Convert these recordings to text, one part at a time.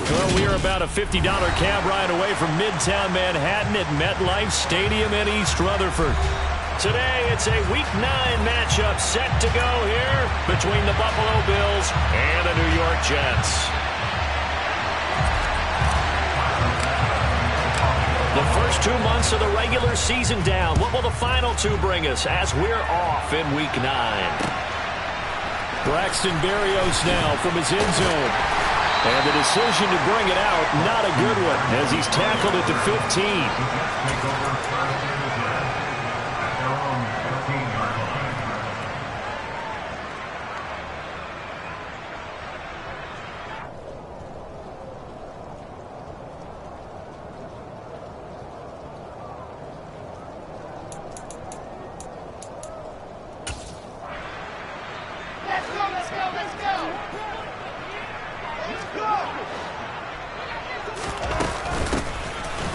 Well, we are about a $50 cab ride away from Midtown Manhattan at MetLife Stadium in East Rutherford. Today, it's a Week 9 matchup set to go here between the Buffalo Bills and the New York Jets. The first 2 months of the regular season down. What will the final 2 bring us as we're off in Week 9? Braxton Berrios now from his end zone. And the decision to bring it out, not a good one, as he's tackled at the 15.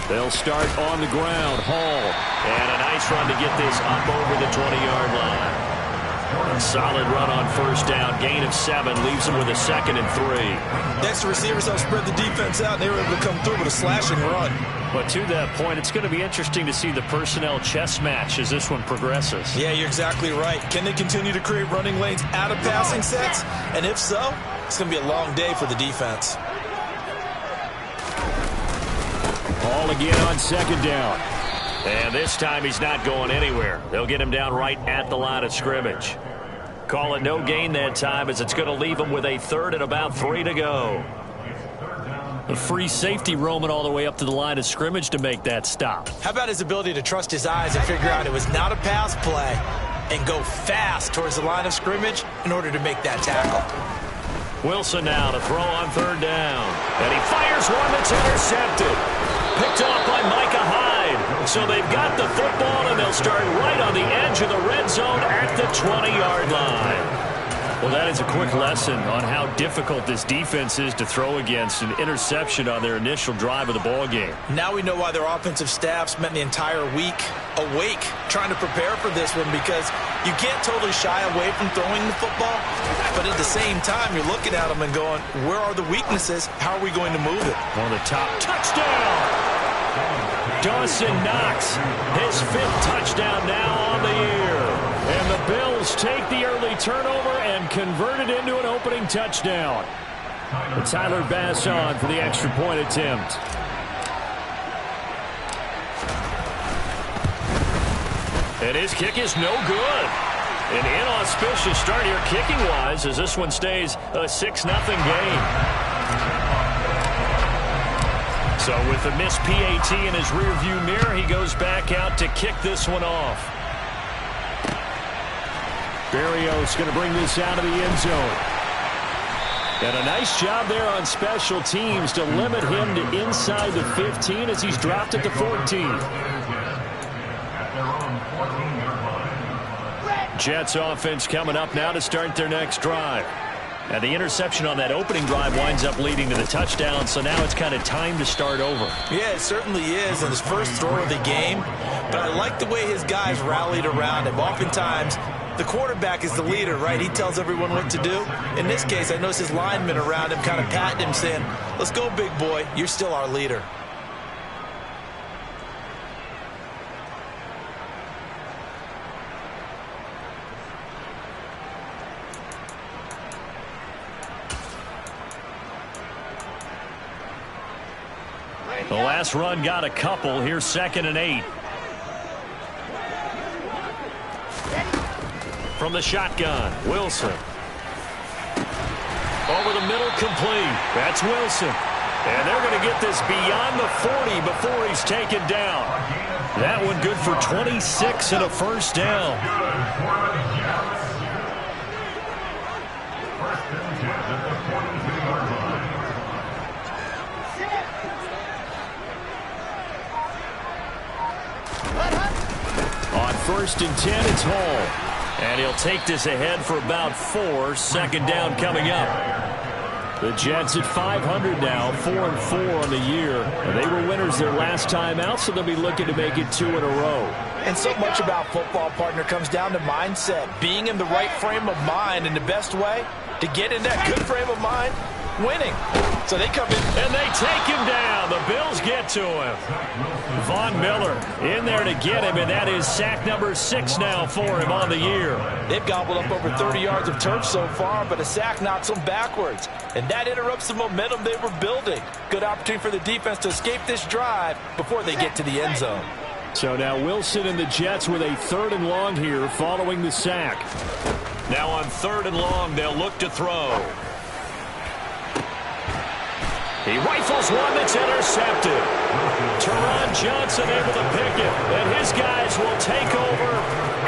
They'll start on the ground. Hall. And a nice run to get this up over the 20-yard line. A solid run on first down. Gain of 7 leaves them with a 2nd and 3. Next, the receivers help spread the defense out, and they were able to come through with a slashing run. But to that point, it's going to be interesting to see the personnel chess match as this one progresses. Yeah, you're exactly right. Can they continue to create running lanes out of passing sets? And if so, it's going to be a long day for the defense. Ball again on 2nd down. And this time he's not going anywhere. They'll get him down right at the line of scrimmage. Call it no gain that time, as it's going to leave him with a 3rd and about 3 to go. A free safety roaming all the way up to the line of scrimmage to make that stop. How about his ability to trust his eyes and figure out it was not a pass play and go fast towards the line of scrimmage in order to make that tackle. Wilson now to throw on 3rd down. And he fires one that's intercepted. Picked off by Micah Hyde. So they've got the football, and they'll start right on the edge of the red zone at the 20-yard line. Well, that is a quick lesson on how difficult this defense is to throw against. An interception on their initial drive of the ball game. Now we know why their offensive staff spent the entire week awake trying to prepare for this one, because you can't totally shy away from throwing the football, but at the same time you're looking at them and going, where are the weaknesses? How are we going to move it? On the top, touchdown! Dawson Knox, his 5th touchdown now on the year. And the Bills take the early turnover and convert it into an opening touchdown. And Tyler Bass on for the extra point attempt. And his kick is no good. An inauspicious start here kicking-wise, as this one stays a 6-0 game. So with the missed PAT in his rearview mirror, he goes back out to kick this one off. Berrios going to bring this out of the end zone. And a nice job there on special teams to limit him to inside the 15 as he's dropped at the 14. Jets offense coming up now to start their next drive. And the interception on that opening drive winds up leading to the touchdown, so now it's kind of time to start over. Yeah, it certainly is, in his first throw of the game. But I like the way his guys rallied around him. Oftentimes, the quarterback is the leader, right? He tells everyone what to do. In this case, I noticed his linemen around him kind of patting him, saying, let's go, big boy. You're still our leader. The last run got a couple. Here's 2nd and 8. From the shotgun, Wilson. Over the middle, complete. That's Wilson. And they're going to get this beyond the 40 before he's taken down. That one good for 26 and a first down. On 1st and 10, it's Hall. And he'll take this ahead for about 4. 2nd down coming up. The Jets at 500 now, 4-4 on the year. And they were winners their last time out, so they'll be looking to make it 2 in a row. And so much about football, partner, comes down to mindset. Being in the right frame of mind, and the best way to get in that good frame of mind, winning. So they come in. And they take him down. The Bills get to him. Von Miller in there to get him, and that is sack number 6 now for him on the year. They've gobbled up over 30 yards of turf so far, but a sack knocks them backwards. And that interrupts the momentum they were building. Good opportunity for the defense to escape this drive before they get to the end zone. So now Wilson and the Jets with a 3rd and long here following the sack. Now on 3rd and long, they'll look to throw. He rifles one that's intercepted. Teron Johnson able to pick it, and his guys will take over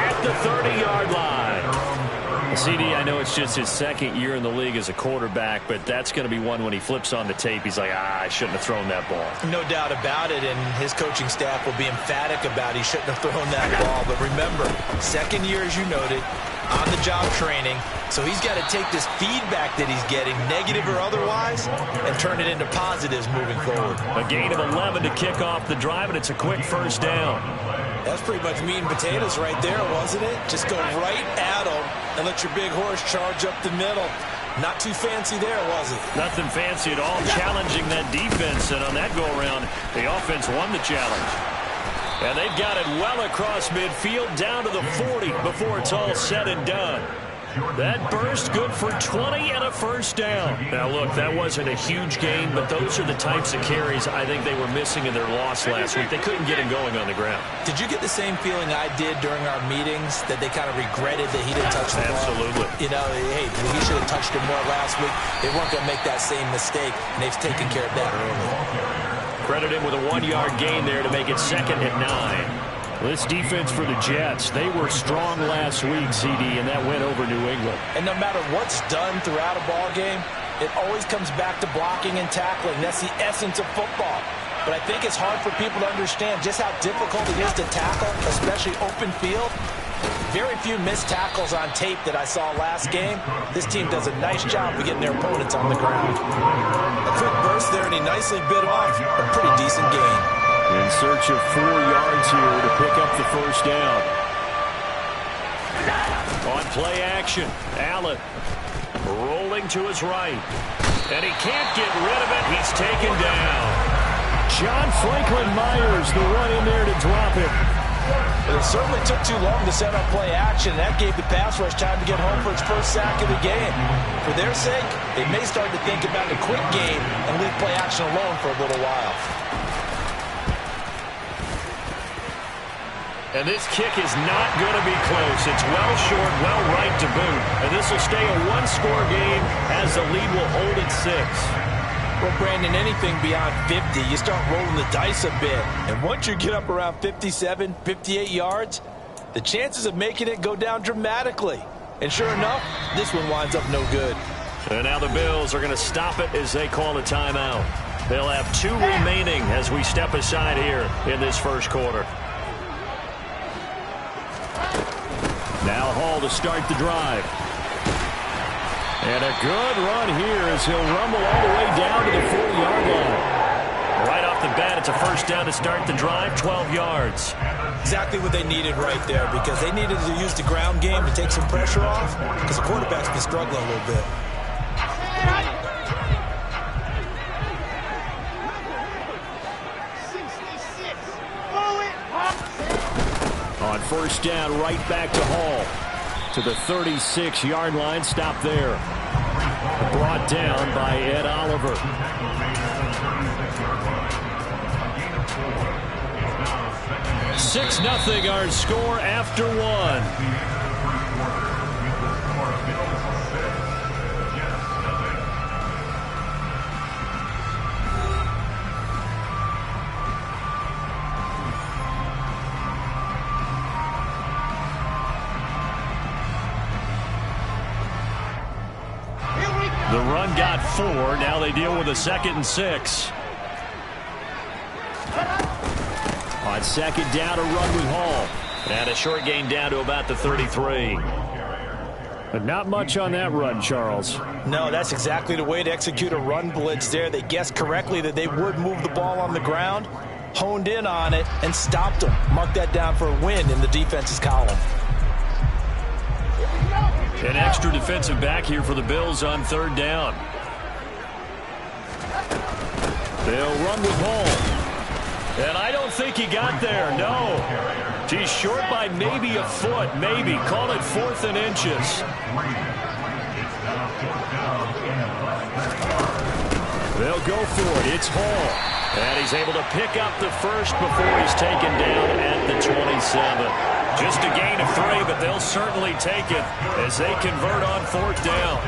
at the 30-yard line. CD, I know it's just his 2nd year in the league as a quarterback, but that's going to be one when he flips on the tape. He's like, I shouldn't have thrown that ball. No doubt about it, and his coaching staff will be emphatic about he shouldn't have thrown that ball. But remember, 2nd year, as you noted, on-the-job training, so he's got to take this feedback that he's getting, negative or otherwise, and turn it into positives moving forward. A gain of 11 to kick off the drive, and it's a quick 1st down. That's pretty much meat and potatoes right there, wasn't it? Just go right at them and let your big horse charge up the middle. Not too fancy there, was it? Nothing fancy at all, challenging that defense, and on that go-around, the offense won the challenge. And they've got it well across midfield, down to the 40 before it's all said and done. That burst good for 20 and a 1st down. Now, look, that wasn't a huge gain, but those are the types of carries I think they were missing in their loss last week. They couldn't get him going on the ground. Did you get the same feeling I did during our meetings, that they kind of regretted that he didn't touch the ball? Absolutely. You know, hey, he should have touched it more last week. They weren't going to make that same mistake, and they've taken care of that early. Credit him with a 1-yard gain there to make it 2nd and 9. This defense for the Jets, they were strong last week, CD, and that went over New England. And no matter what's done throughout a ball game, it always comes back to blocking and tackling. That's the essence of football. But I think it's hard for people to understand just how difficult it is to tackle, especially open field. Very few missed tackles on tape that I saw last game. This team does a nice job of getting their opponents on the ground. A quick burst there, and he nicely bit off a pretty decent gain. In search of 4 yards here to pick up the 1st down. On play action, Allen rolling to his right. And he can't get rid of it. He's taken down. John Franklin Myers, the one in there to drop it. But it certainly took too long to set up play action. That gave the pass rush time to get home for its 1st sack of the game. For their sake, they may start to think about a quick game and leave play action alone for a little while. And this kick is not going to be close. It's well short, well right to boot. And this will stay a 1-score game as the lead will hold at 6. Well, Brandon, anything beyond 50, you start rolling the dice a bit. And once you get up around 57, 58 yards, the chances of making it go down dramatically. And sure enough, this one winds up no good. And now the Bills are going to stop it as they call a timeout. They'll have 2 remaining as we step aside here in this 1st quarter. Now Hall to start the drive. And a good run here as he'll rumble all the way down to the 4-yard line. Right off the bat, it's a 1st down to start the drive, 12 yards. Exactly what they needed right there, because they needed to use the ground game to take some pressure off, because the quarterback's been struggling a little bit. On 1st down, right back to Hall. To the 36-yard line, stop there. Brought down by Ed Oliver. $6-0 our score after 1. The run got 4. Now they deal with a 2nd and 6. On 2nd down, a run with Hall. And a short gain down to about the 33. But not much on that run, Charles. No, that's exactly the way to execute a run blitz there. They guessed correctly that they would move the ball on the ground, honed in on it, and stopped them. Mark that down for a win in the defense's column. An extra defensive back here for the Bills on 3rd down. They'll run with Hall. And I don't think he got there, no. He's short by maybe a foot, maybe. Call it 4th and inches. They'll go for it. It's Hall. And he's able to pick up the first before he's taken down at the 27. Just a gain of 3, but they'll certainly take it as they convert on 4th down.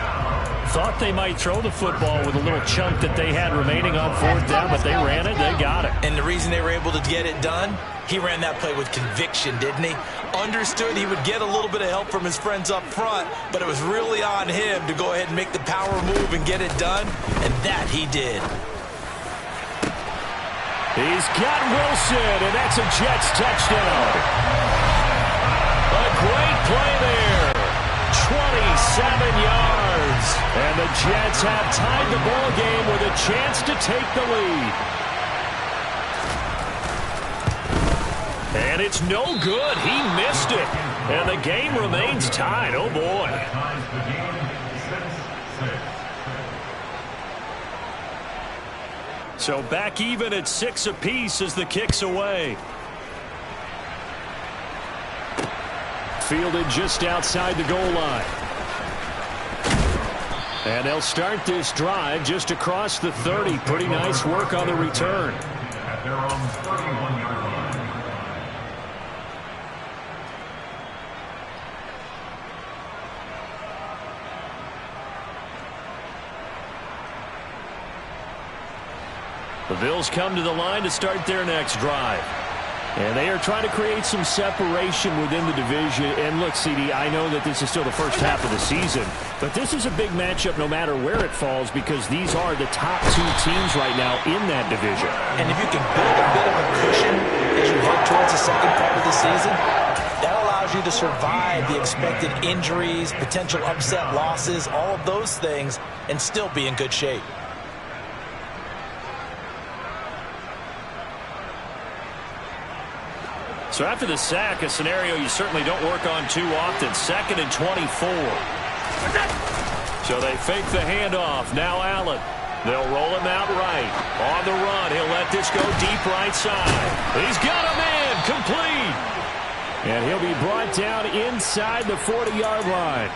Thought they might throw the football with a little chunk that they had remaining on 4th down, but they ran it, they got it. And the reason they were able to get it done, he ran that play with conviction, didn't he? Understood he would get a little bit of help from his friends up front, but it was really on him to go ahead and make the power move and get it done, and that he did. He's got Wilson, and that's a Jets touchdown. A great play there. 27 yards. And the Jets have tied the ball game with a chance to take the lead. And it's no good. He missed it. And the game remains tied. Oh, boy. So back even at 6 apiece as the kick's away. Fielded just outside the goal line. And they'll start this drive just across the 30. Pretty nice work on the return. They're on the 31-yard line. The Bills come to the line to start their next drive. And they are trying to create some separation within the division. And look, CD, I know that this is still the first half of the season, but this is a big matchup no matter where it falls because these are the top 2 teams right now in that division. And if you can build a bit of a cushion as you head towards the second part of the season, that allows you to survive the expected injuries, potential upset losses, all of those things, and still be in good shape. So after the sack, a scenario you certainly don't work on too often. 2nd and 24. So they fake the handoff. Now Allen. They'll roll him out right. On the run, he'll let this go deep right side. He's got a man complete. And he'll be brought down inside the 40-yard line.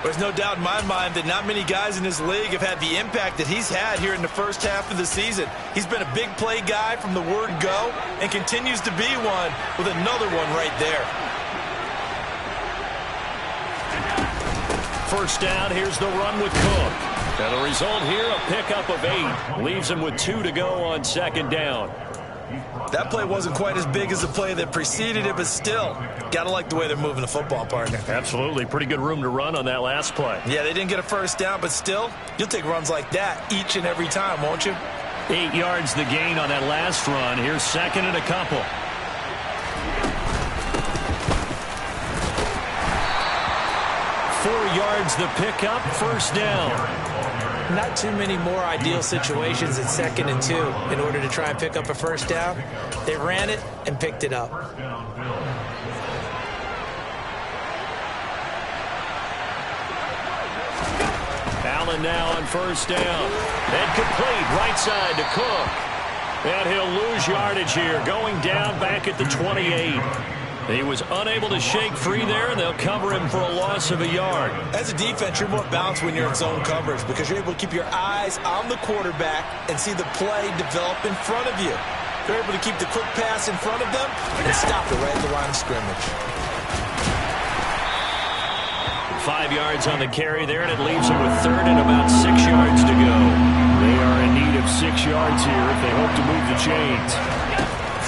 There's no doubt in my mind that not many guys in this league have had the impact that he's had here in the first half of the season. He's been a big play guy from the word go and continues to be one with another one right there. First down, here's the run with Cook. And the result here, a pickup of 8. Leaves him with 2 to go on 2nd down. That play wasn't quite as big as the play that preceded it, but still, gotta like the way they're moving the football, partner. Absolutely. Pretty good room to run on that last play. Yeah, they didn't get a first down, but still, you'll take runs like that each and every time, won't you? 8 yards the gain on that last run. Here's 2nd and a couple. Four yards the pickup, first down. Not too many more ideal situations at 2nd and 2 in order to try and pick up a first down. They ran it and picked it up. Allen now on first down. And complete right side to Cook. And he'll lose yardage here, going down back at the 28. He was unable to shake free there, and they'll cover him for a loss of a yard. As a defense, you're more balanced when you're in zone coverage because you're able to keep your eyes on the quarterback and see the play develop in front of you. You're able to keep the quick pass in front of them and stop it right at the line of scrimmage. 5 yards on the carry there, and it leaves him with 3rd and about 6 yards to go. They are in need of 6 yards here if they hope to move the chains.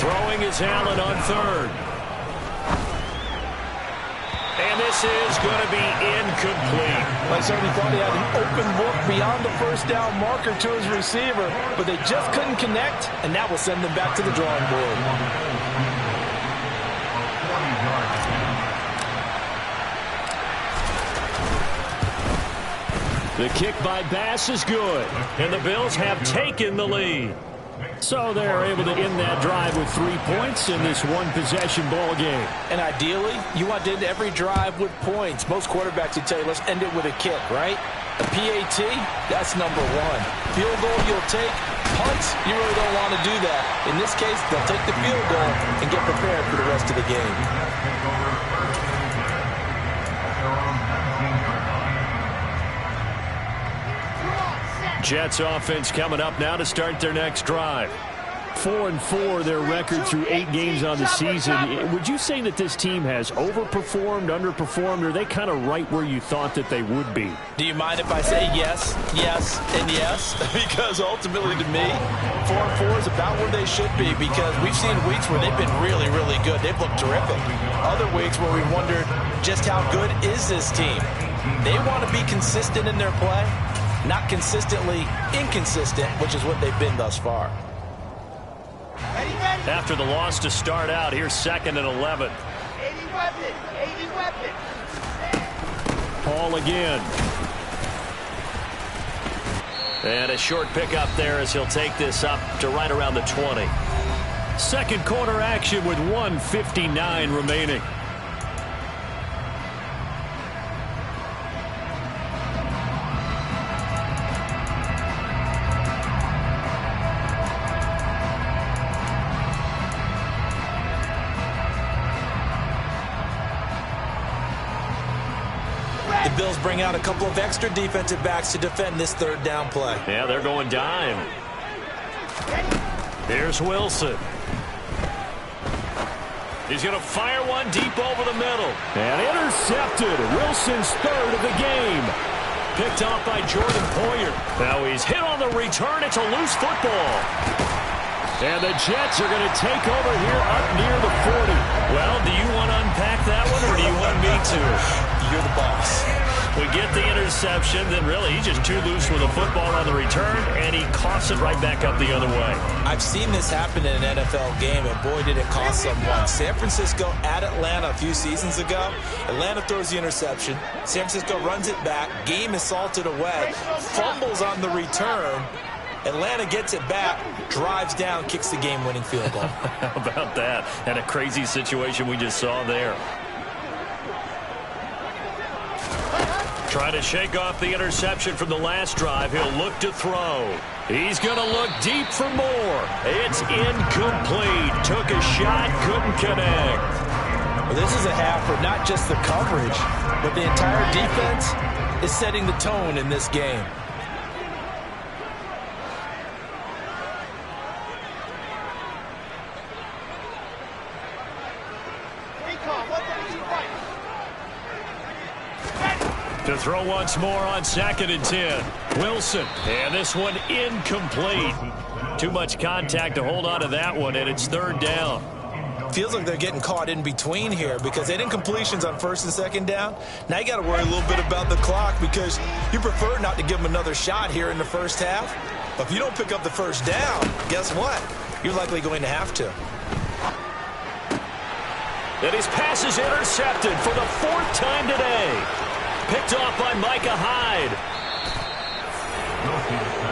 Throwing is Allen on 3rd. And this is going to be incomplete. I certainly thought he had an open look beyond the first down marker to his receiver, but they just couldn't connect, and that will send them back to the drawing board. The kick by Bass is good, and the Bills have taken the lead. So they're able to end that drive with 3 points in this one-possession ball game. And ideally, you want to end every drive with points. Most quarterbacks would tell you, let's end it with a kick, right? A PAT, that's number 1. Field goal you'll take, Punts, you really don't want to do that. In this case, they'll take the field goal and get prepared for the rest of the game. Jets offense coming up now to start their next drive. 4-4 their record through 8 games on the season. Would you say that this team has overperformed, underperformed, or are they kind of right where you thought that they would be? Do you mind if I say yes, yes, and yes? Because ultimately to me, 4-4 is about where they should be, because we've seen weeks where they've been really, really good. They've looked terrific. Other weeks where we wondered just how good is this team. They want to be consistent in their play, not consistently inconsistent, which is what they've been thus far. After the loss to start out, here's 2nd and 11. 80 weapon. Paul again. And a short pickup there as he'll take this up to right around the 20. Second quarter action with 1:59 remaining. The Bills bring out a couple of extra defensive backs to defend this 3rd down play. Yeah, they're going dime. Here's Wilson. He's going to fire one deep over the middle. And intercepted. Wilson's 3rd of the game. Picked off by Jordan Poyer. Now he's hit on the return. It's a loose football. And the Jets are going to take over here up near the 40. Well, do you want to unpack that one, or do you want me to? You're the boss. We get the interception, then really he's just too loose with the football on the return, and he coughs it right back up the other way. I've seen this happen in an NFL game, and boy, did it cost someone. San Francisco at Atlanta a few seasons ago. Atlanta throws the interception. San Francisco runs it back. Game is salted away. Fumbles on the return. Atlanta gets it back, drives down, kicks the game-winning field goal. How about that? And a crazy situation we just saw there. Trying to shake off the interception from the last drive. He'll look to throw. He's going to look deep for more. It's incomplete. Took a shot, couldn't connect. Well, this is a half where not just the coverage, but the entire defense is setting the tone in this game. To throw once more on 2nd and 10. Wilson. And this one incomplete. Too much contact to hold on to that one, and it's 3rd down. Feels like they're getting caught in between here because they had incompletions on 1st and 2nd down. Now you got to worry a little bit about the clock because you prefer not to give them another shot here in the 1st half. But if you don't pick up the 1st down, guess what? You're likely going to have to. And his pass is intercepted for the 4th time today. Picked off by Micah Hyde.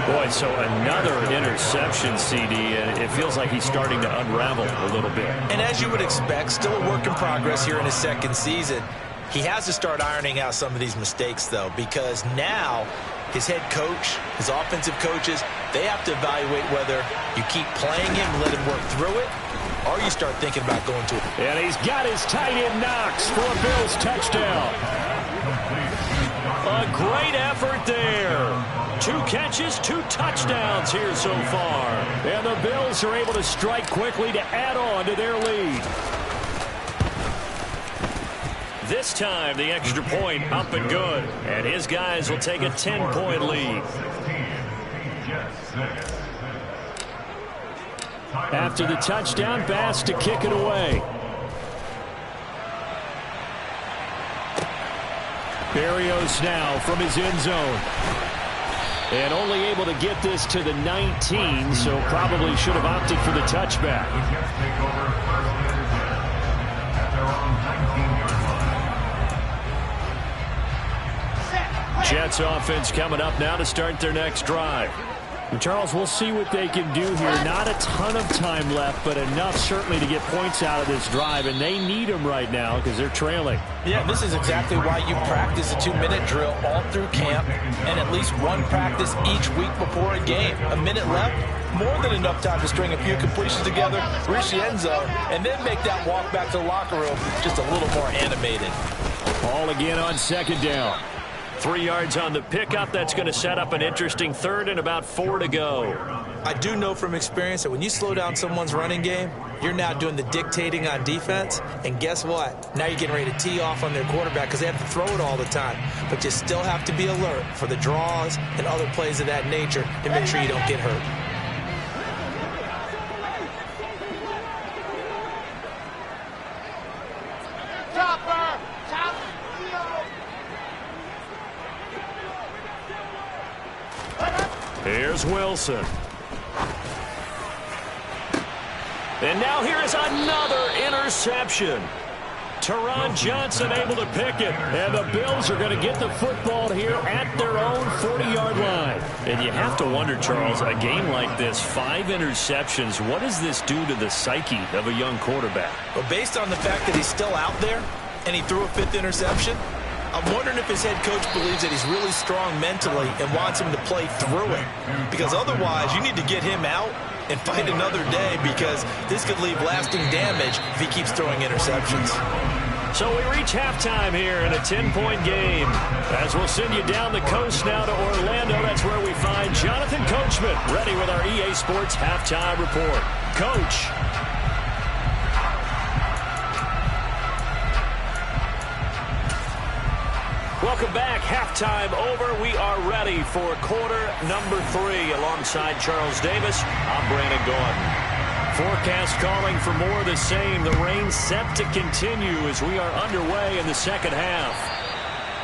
Boy, so another interception, CD, and it feels like he's starting to unravel a little bit. And as you would expect, still a work in progress here in his 2nd season. He has to start ironing out some of these mistakes, though, because now his head coach, his offensive coaches, they have to evaluate whether you keep playing him and let him work through it, or you start thinking about going to it. And he's got his tight end Knox for a Bills touchdown. A great effort there. 2 catches, 2 touchdowns here so far. And the Bills are able to strike quickly to add on to their lead. This time, the extra point up and good. And his guys will take a 10-point lead. After the touchdown, Bass to kick it away. Berrios now from his end zone. And only able to get this to the 19, so probably should have opted for the touchback. Jets offense coming up now to start their next drive. And Charles, we'll see what they can do here. Not a ton of time left, but enough certainly to get points out of this drive, and they need them right now because they're trailing. Yeah, this is exactly why you practice a 2-minute drill all through camp and at least one practice each week before a game. A minute left, more than enough time to string a few completions together, reach the end zone, and then make that walk back to the locker room just a little more animated. Ball again on second down. 3 yards on the pickup. That's going to set up an interesting third and about 4 to go. I do know from experience that when you slow down someone's running game, you're now doing the dictating on defense. And guess what? Now you're getting ready to tee off on their quarterback because they have to throw it all the time. But you still have to be alert for the draws and other plays of that nature to make sure you don't get hurt. Here's Wilson. And now here is another interception. Teron Johnson able to pick it. And the Bills are going to get the football here at their own 40-yard line. And you have to wonder, Charles, a game like this, 5 interceptions, what does this do to the psyche of a young quarterback? Well, based on the fact that he's still out there and he threw a 5th interception, I'm wondering if his head coach believes that he's really strong mentally and wants him to play through it. Because otherwise, you need to get him out and fight another day because this could leave lasting damage if he keeps throwing interceptions. So we reach halftime here in a 10-point game. As we'll send you down the coast now to Orlando, that's where we find Jonathan Coachman ready with our EA Sports Halftime Report. Coach. Welcome back. Halftime over. We are ready for quarter number 3 alongside Charles Davis. I'm Brandon Gordon. Forecast calling for more of the same. The rain set to continue as we are underway in the second half.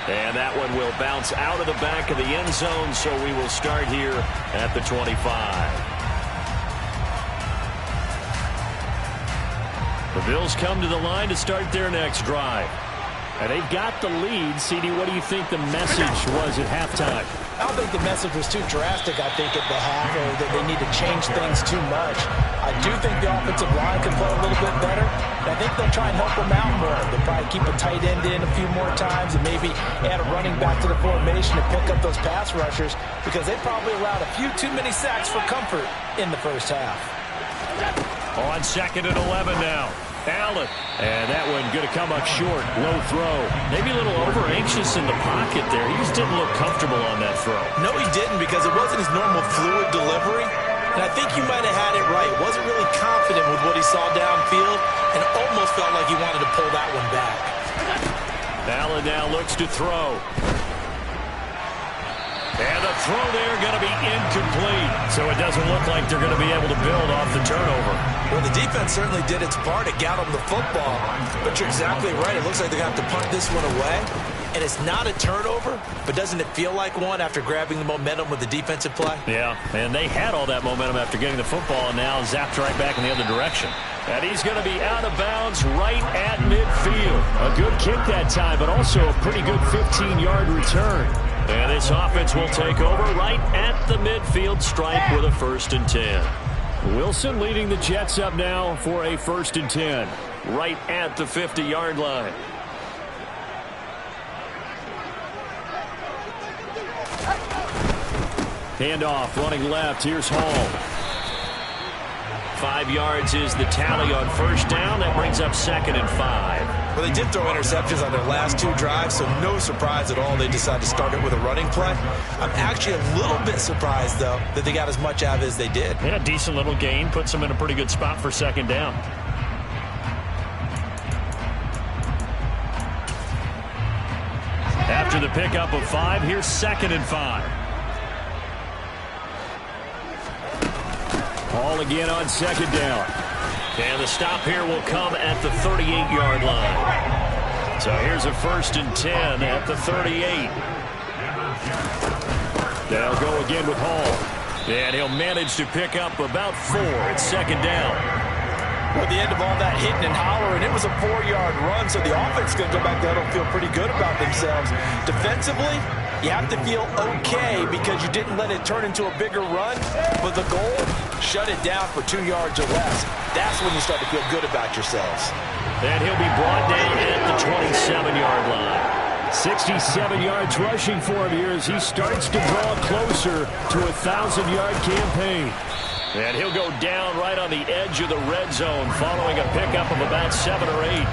And that one will bounce out of the back of the end zone, so we will start here at the 25. The Bills come to the line to start their next drive. And they've got the lead. CD, what do you think the message was at halftime? I don't think the message was too drastic, I think, at the half, or that they need to change things too much. I do think the offensive line can play a little bit better. And I think they'll try and help them out more. They'll probably keep a tight end in a few more times and maybe add a running back to the formation to pick up those pass rushers because they probably allowed a few too many sacks for comfort in the first half. On 2nd and 11 now. Allen. And that one going to come up short. Low throw. Maybe a little over-anxious in the pocket there. He just didn't look comfortable on that throw. No, he didn't because it wasn't his normal fluid delivery. And I think you might have had it right. Wasn't really confident with what he saw downfield and almost felt like he wanted to pull that one back. Allen now looks to throw. And the throw there going to be incomplete. So it doesn't look like they're going to be able to build off the turnover. Well, the defense certainly did its part. It got them the football. But you're exactly right. It looks like they're going to have to punt this one away. And it's not a turnover, but doesn't it feel like one after grabbing the momentum with the defensive play? Yeah, and they had all that momentum after getting the football and now zapped right back in the other direction. And he's going to be out of bounds right at midfield. A good kick that time, but also a pretty good 15-yard return. And this offense will take over right at the midfield stripe with a 1st and 10. Wilson leading the Jets up now for a 1st and 10. Right at the 50-yard line. Handoff running left. Here's Hall. 5 yards is the tally on 1st down. That brings up 2nd and 5. Well, they did throw interceptions on their last 2 drives, so no surprise at all they decided to start it with a running play. I'm actually a little bit surprised, though, that they got as much out of it as they did. Yeah, decent little gain. Puts them in a pretty good spot for 2nd down. After the pickup of 5, here's 2nd and 5. Ball again on 2nd down. And the stop here will come at the 38-yard line. So here's a 1st and 10 at the 38. They'll go again with Hall. And he'll manage to pick up about 4 at 2nd down. At the end of all that hitting and hollering, it was a 4-yard run, so the offense is going to go back there and feel pretty good about themselves. Defensively, You have to feel okay because you didn't let it turn into a bigger run, but the goal, shut it down for 2 yards or less. That's when you start to feel good about yourselves. And he'll be brought down at the 27-yard line. 67 yards rushing for him here as he starts to draw closer to a 1,000-yard campaign. And he'll go down right on the edge of the red zone following a pickup of about 7 or 8.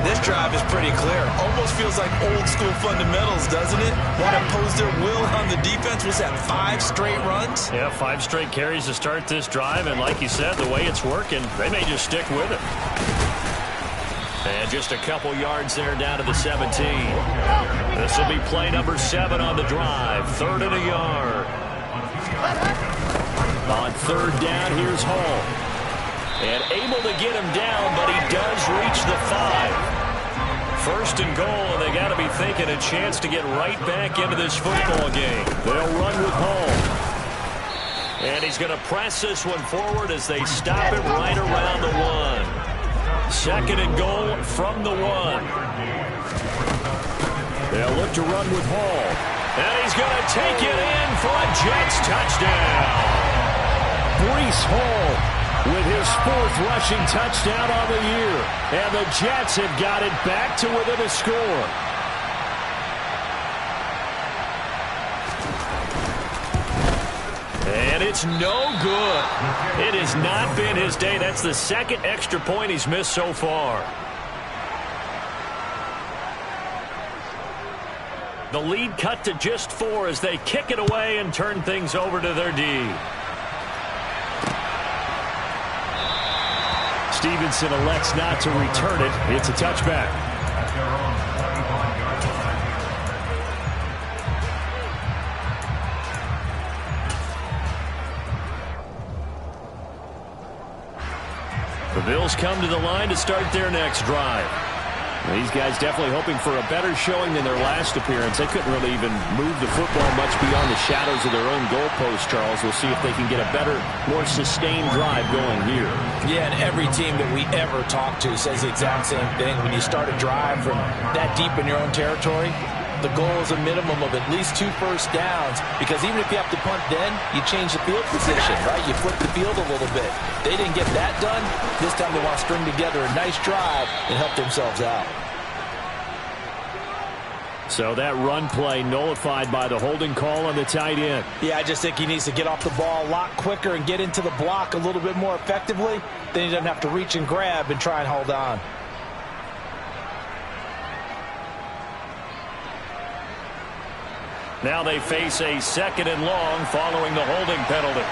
This drive is pretty clear. Almost feels like old school fundamentals, doesn't it? Want to impose their will on the defense. Was that 5 straight runs? Yeah, 5 straight carries to start this drive. And like you said, the way it's working, they may just stick with it. And just a couple yards there down to the 17. This will be play number 7 on the drive. 3rd and a yard. On 3rd down, here's Hall. And able to get him down, but he does reach the 5. 1st and goal, and they got to be thinking a chance to get right back into this football game. They'll run with Hall. And he's going to press this one forward as they stop it right around the 1. 2nd and goal from the 1. They'll look to run with Hall. And he's going to take it in for a Jets touchdown. Breece Hall with his 4th rushing touchdown on the year. And the Jets have got it back to within a score. And it's no good. It has not been his day. That's the 2nd extra point he's missed so far. The lead cut to just 4 as they kick it away and turn things over to their D. Stevenson elects not to return it. It's a touchback. The Bills come to the line to start their next drive. These guys definitely hoping for a better showing than their last appearance. They couldn't really even move the football much beyond the shadows of their own goalpost, Charles. We'll see if they can get a better, more sustained drive going here. Yeah, and every team that we ever talk to says the exact same thing. When you start a drive from that deep in your own territory, the goal is a minimum of at least 2 first downs, because even if you have to punt then, you change the field position, right? You flip the field a little bit. They didn't get that done. This time they want to string together a nice drive and help themselves out. So that run play nullified by the holding call on the tight end. Yeah, I just think he needs to get off the ball a lot quicker and get into the block a little bit more effectively. Then he doesn't have to reach and grab and try and hold on. Now they face a 2nd and long following the holding penalty.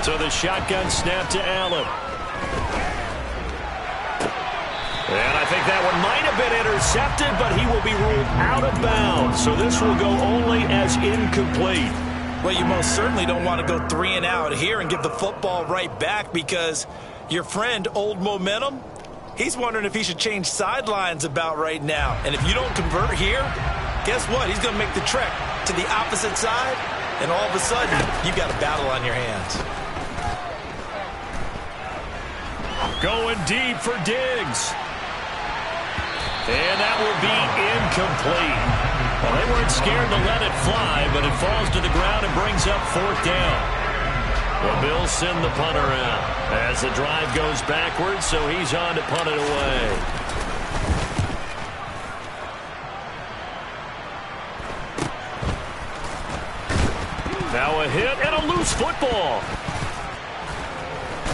So the shotgun snap to Allen. And I think that one might have been intercepted, but he will be ruled out of bounds. So this will go only as incomplete. Well, you most certainly don't want to go 3 and out here and give the football right back, because your friend, Old Momentum, he's wondering if he should change sidelines about right now. And if you don't convert here, guess what? He's going to make the trek to the opposite side, and all of a sudden, you've got a battle on your hands. Going deep for Diggs. And that will be incomplete. Well, they weren't scared to let it fly, but it falls to the ground and brings up 4th down. The Bills send the punter out as the drive goes backwards, so he's on to punt it away. Now a hit and a loose football.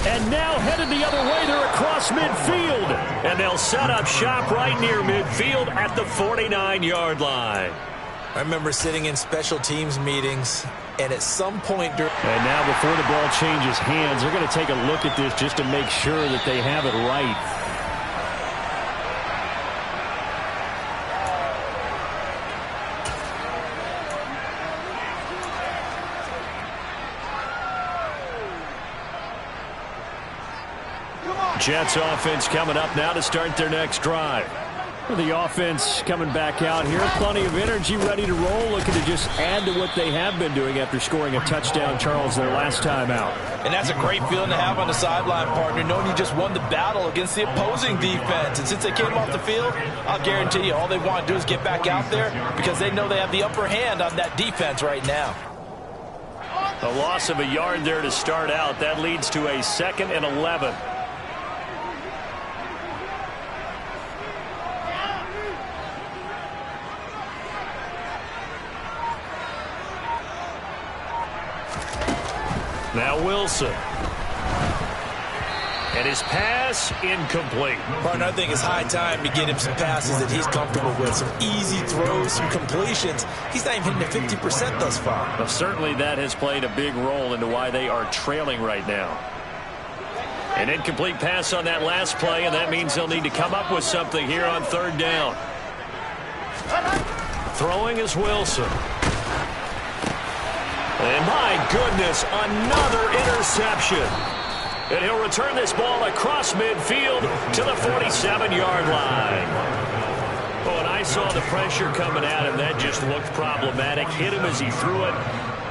And now headed the other way. They're across midfield. And they'll set up shop right near midfield at the 49-yard line. I remember sitting in special teams meetings, and at some point during... And now before the ball changes hands, they're going to take a look at this just to make sure that they have it right. Jets offense coming up now to start their next drive. The offense coming back out here. Plenty of energy, ready to roll, looking to just add to what they have been doing after scoring a touchdown, Charles, their last time out. And that's a great feeling to have on the sideline, partner, knowing you just won the battle against the opposing defense. And since they came off the field, I'll guarantee you all they want to do is get back out there because they know they have the upper hand on that defense right now. A loss of a yard there to start out. That leads to a 2nd and 11. Now Wilson. And his pass incomplete. Partner, I think it's high time to get him some passes that he's comfortable with. Some easy throws, some completions. He's not even hitting the 50% thus far. Well, certainly that has played a big role into why they are trailing right now. An incomplete pass on that last play, and that means they'll need to come up with something here on 3rd down. Throwing is Wilson. And my goodness, another interception. And he'll return this ball across midfield to the 47-yard line. Oh, and I saw the pressure coming at him. That just looked problematic. Hit him as he threw it,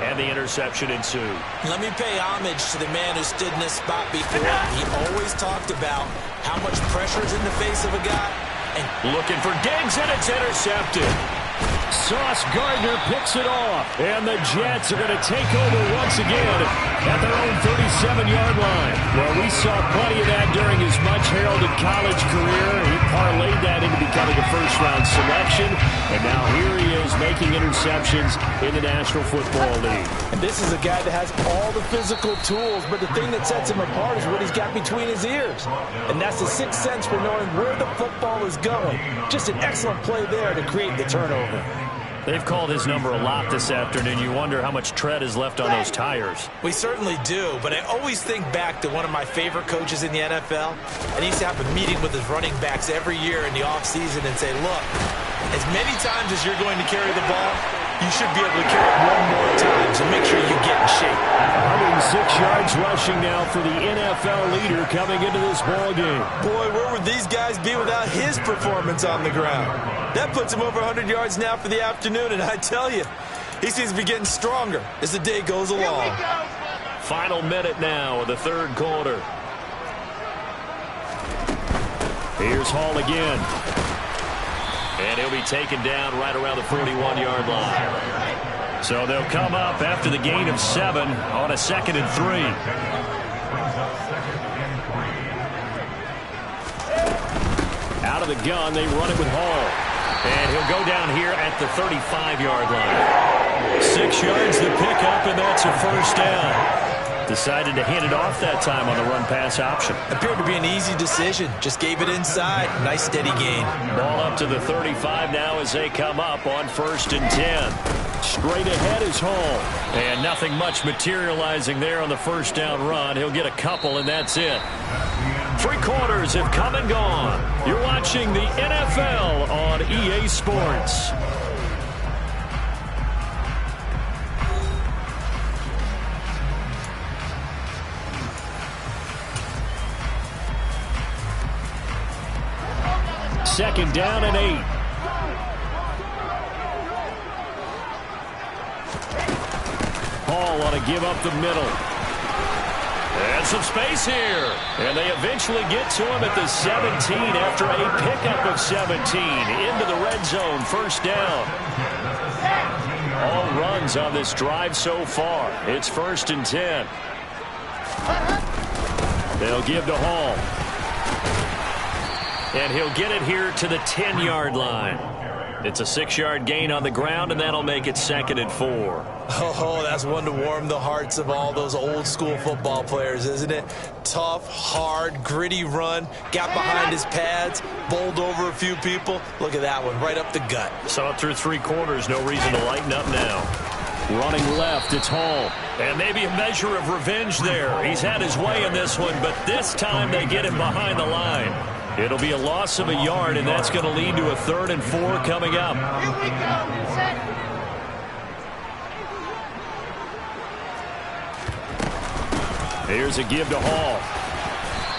and the interception ensued. Let me pay homage to the man who stood in this spot before. He always talked about how much pressure is in the face of a guy. And looking for Diggs, and it's intercepted. Sauce Gardner picks it off, and the Jets are going to take over once again at their own 37-yard line. Well, we saw plenty of that during his much-heralded college career. He parlayed that into becoming a first-round selection, and now here he is making interceptions in the National Football League. And this is a guy that has all the physical tools, but the thing that sets him apart is what he's got between his ears. And that's the sixth sense for knowing where the football is going. Just an excellent play there to create the turnover. They've called his number a lot this afternoon. You wonder how much tread is left on those tires. We certainly do, but I always think back to one of my favorite coaches in the NFL, and he used to have a meeting with his running backs every year in the offseason and say, look, as many times as you're going to carry the ball, you should be able to carry it one more time, so make sure you get in shape. 106 yards rushing now for the NFL leader coming into this ball game. Boy, where would these guys be without his performance on the ground? That puts him over 100 yards now for the afternoon, and I tell you, he seems to be getting stronger as the day goes along. Final minute now of the 3rd quarter. Here's Hall again. And he'll be taken down right around the 41-yard line. So they'll come up after the gain of 7 on a 2nd and 3. Out of the gun, they run it with Hall. And he'll go down here at the 35-yard line. 6 yards to pick up, and that's a first down. Decided to hand it off that time on the run-pass option. Appeared to be an easy decision. Just gave it inside. Nice steady gain. Ball up to the 35 now as they come up on 1st and 10. Straight ahead is Hall. And nothing much materializing there on the first down run. He'll get a couple, and that's it. 3 quarters have come and gone. You're watching the NFL on EA Sports. Second down and 8. Hall ought to give up the middle. And some space here. And they eventually get to him at the 17 after a pickup of 17 into the red zone. First down. All runs on this drive so far. It's 1st and 10. They'll give to Hall. And he'll get it here to the 10-yard line. It's a 6-yard gain on the ground, and that'll make it 2nd and 4. Oh, that's one to warm the hearts of all those old-school football players, isn't it? Tough, hard, gritty run. Got behind his pads, bowled over a few people. Look at that one, right up the gut. Saw it through 3 quarters. No reason to lighten up now. Running left, it's Hall. And maybe a measure of revenge there. He's had his way in this one, but this time they get him behind the line. It'll be a loss of a yard, and that's going to lead to a 3rd and 4 coming up. Here we go. Set. Here's a give to Hall.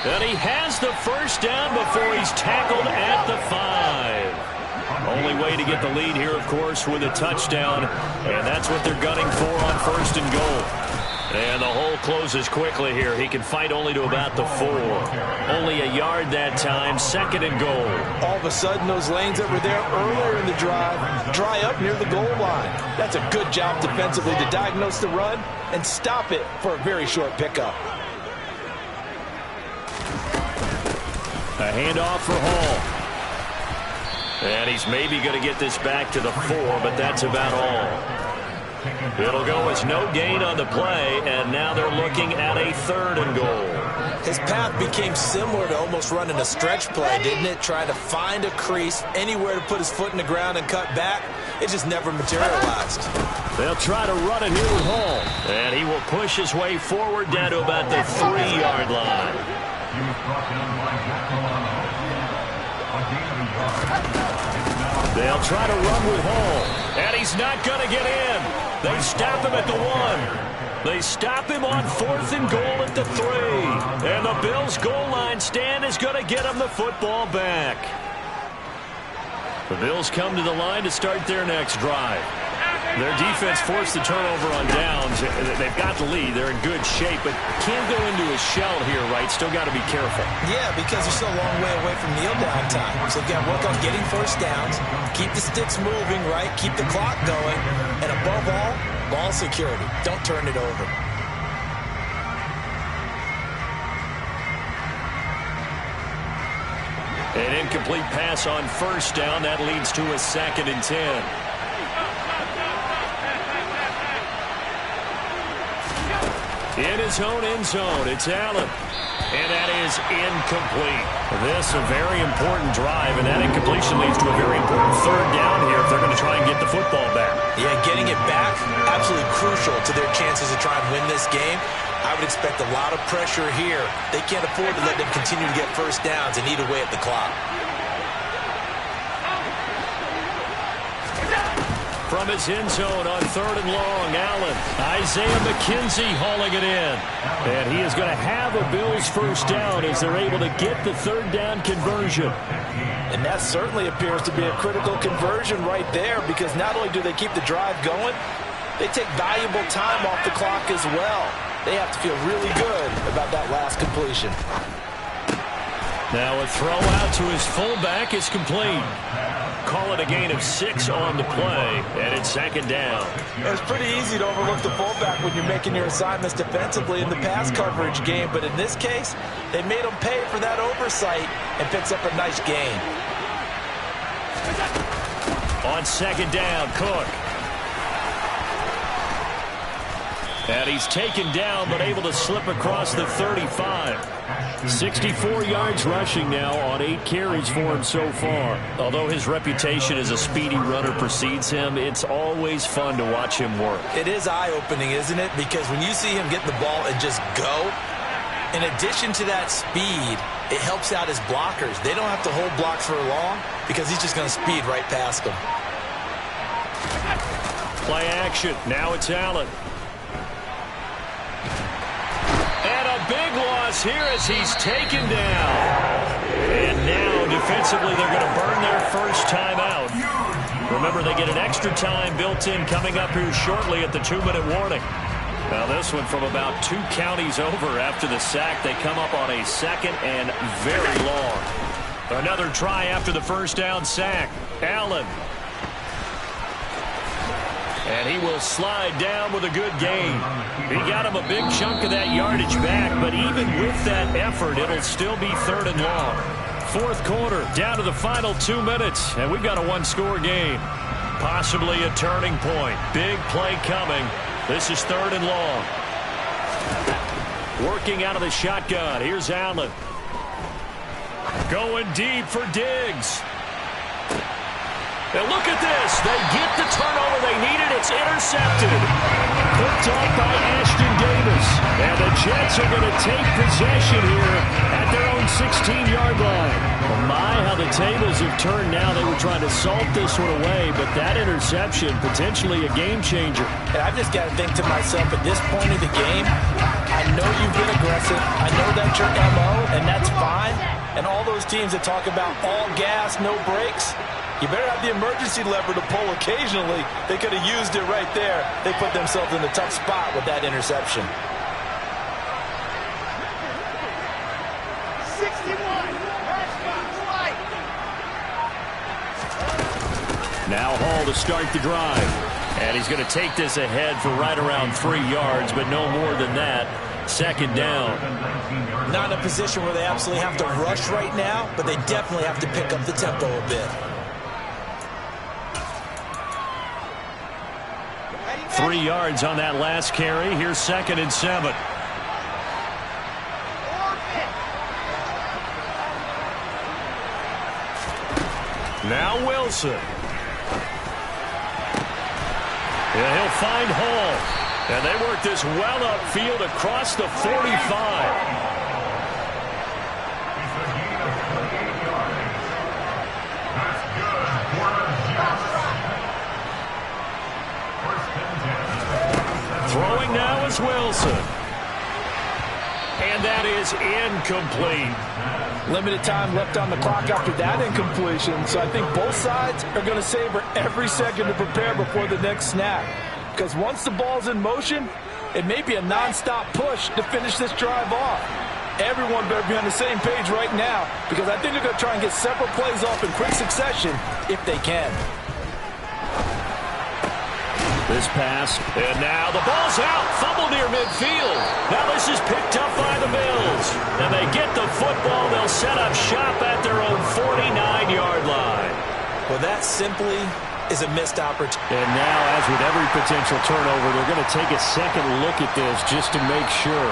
And he has the first down before he's tackled at the 5. Only way to get the lead here, of course, with a touchdown. And that's what they're gunning for on 1st and goal. And the hole closes quickly here. He can fight only to about the 4. Only a yard that time, 2nd and goal. All of a sudden, those lanes that were there earlier in the drive dry up near the goal line. That's a good job defensively to diagnose the run and stop it for a very short pickup. A handoff for Hall. And he's maybe going to get this back to the 4, but that's about all. It'll go as no gain on the play, and now they're looking at a 3rd and goal. His path became similar to almost running a stretch play, didn't it? Trying to find a crease, anywhere to put his foot in the ground and cut back. It just never materialized. They'll try to run it here with Hall. And he will push his way forward down to about the 3-yard line. He was brought down by Jack Milano. A gain of yards. They'll try to run with Hall. And he's not going to get in. They stop him at the 1. They stop him on 4th and goal at the 3. And the Bills' goal line stand is going to get him the football back. The Bills come to the line to start their next drive. Their defense forced the turnover on downs. They've got the lead. They're in good shape, but can't go into a shell here, right? Still got to be careful. Yeah, because they're still a long way away from kneel down time. So they've got to work on getting first downs, keep the sticks moving, right? Keep the clock going. And above all, ball security. Don't turn it over. An incomplete pass on 1st down. That leads to a 2nd and 10. In his own end zone, it's Allen. And that is incomplete. This a very important drive, and that incompletion leads to a very important 3rd down here if they're going to try and get the football back. Yeah, getting it back, absolutely crucial to their chances to try and win this game. I would expect a lot of pressure here. They can't afford to let them continue to get first downs and eat away at the clock. From his end zone on 3rd and long, Allen. Isaiah McKenzie hauling it in. And he is going to have a Bills first down as they're able to get the 3rd down conversion. And that certainly appears to be a critical conversion right there, because not only do they keep the drive going, they take valuable time off the clock as well. They have to feel really good about that last completion. Now a throw out to his fullback is complete. Call it a gain of 6 on the play, and it's 2nd down. It's pretty easy to overlook the fullback when you're making your assignments defensively in the pass coverage game, but in this case, they made him pay for that oversight and picks up a nice gain. On 2nd down, Cook. And he's taken down, but able to slip across the 35. 64 yards rushing now on 8 carries for him so far. Although his reputation as a speedy runner precedes him, it's always fun to watch him work. It is eye-opening, isn't it? Because when you see him get the ball and just go, in addition to that speed, it helps out his blockers. They don't have to hold blocks for long because he's just going to speed right past them. Play action. Now it's Allen. Big loss here as he's taken down. And now defensively they're going to burn their first time out. Remember, they get an extra time built in coming up here shortly at the 2-minute warning. Now this one from about 2 counties over after the sack. They come up on a 2nd and very long. Another try after the first down sack. Allen. And he will slide down with a good gain. He got him a big chunk of that yardage back, but even with that effort, it'll still be 3rd and long. 4th quarter, down to the final 2 minutes, and we've got a 1-score game. Possibly a turning point. Big play coming. This is 3rd and long. Working out of the shotgun. Here's Allen. Going deep for Diggs. And look at this. They get the turnover they needed. It's intercepted. Picked off by Ashton Davis. And the Jets are going to take possession here at their own 16-yard line. Well, my, how the tables have turned now. They were trying to salt this one away, but that interception, potentially a game changer. And I just got to think to myself, at this point of the game, I know you've been aggressive. I know that's your MO, and that's fine. And all those teams that talk about all gas, no brakes, you better have the emergency lever to pull occasionally. They could have used it right there. They put themselves in a tough spot with that interception. 61. Now Hall to start the drive. And he's going to take this ahead for right around 3 yards, but no more than that. Second down. Not in a position where they absolutely have to rush right now, but they definitely have to pick up the tempo a bit. 3 yards on that last carry. Here's 2nd and 7. Now Wilson. Yeah, he'll find Hall. And they work this well upfield across the 45. Throwing now is Wilson. And that is incomplete. Limited time left on the clock after that incompletion, so I think both sides are going to savor every second to prepare before the next snap. Because once the ball's in motion, it may be a non-stop push to finish this drive off. Everyone better be on the same page right now, because I think they're going to try and get several plays off in quick succession if they can. This pass, and now the ball's out. Fumble near midfield. Now this is picked up by the Bills. And they get the football. They'll set up shop at their own 49-yard line. Well, that simply is a missed opportunity. And now, as with every potential turnover, they're going to take a second look at this just to make sure.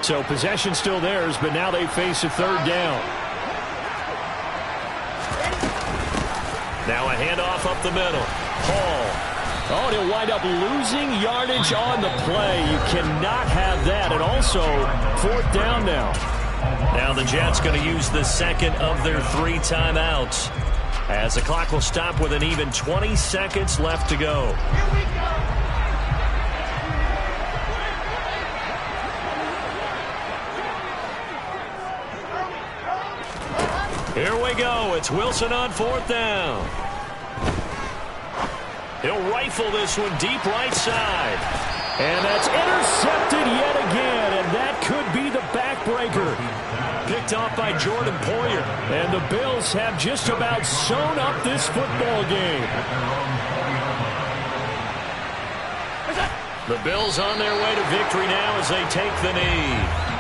So possession still theirs, but now they face a 3rd down. Now a handoff up the middle. Hall. Oh, and he'll wind up losing yardage on the play. You cannot have that. And also 4th down now. Now the Jets going to use the 2nd of their 3 timeouts, as the clock will stop with an even 20 seconds left to go. Here we go. Here we go. It's Wilson on 4th down. He'll rifle this one deep right side. And that's intercepted yet again. And that could be the backbreaker. Picked off by Jordan Poyer. And the Bills have just about sewn up this football game. The Bills on their way to victory now as they take the knee.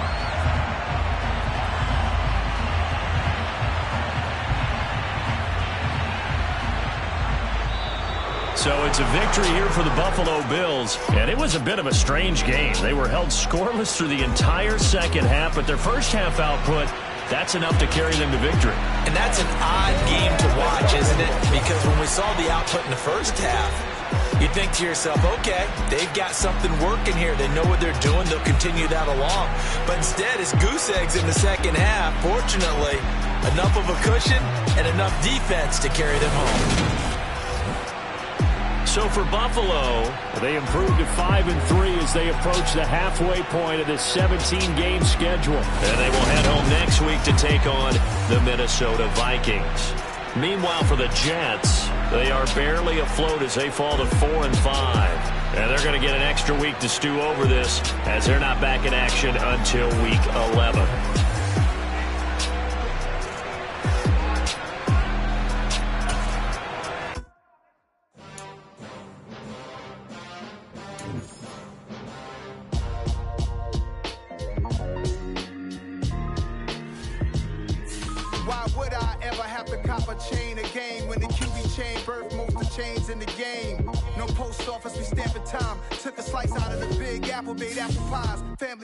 So it's a victory here for the Buffalo Bills, and it was a bit of a strange game. They were held scoreless through the entire second half, but their first half output, that's enough to carry them to victory. And that's an odd game to watch, isn't it? Because when we saw the output in the first half, you think to yourself, okay, they've got something working here. They know what they're doing. They'll continue that along. But instead, it's goose eggs in the second half. Fortunately, enough of a cushion and enough defense to carry them home. So for Buffalo, they improved to 5-3 as they approach the halfway point of this 17-game schedule. And they will head home next week to take on the Minnesota Vikings. Meanwhile, for the Jets, they are barely afloat as they fall to 4-5. And they're going to get an extra week to stew over this, as they're not back in action until week 11. a chain of game. When the QB chain birthed most of chains in the game. No post office, we stamping time. Took a slice out of the Big Apple, made apple pies. Family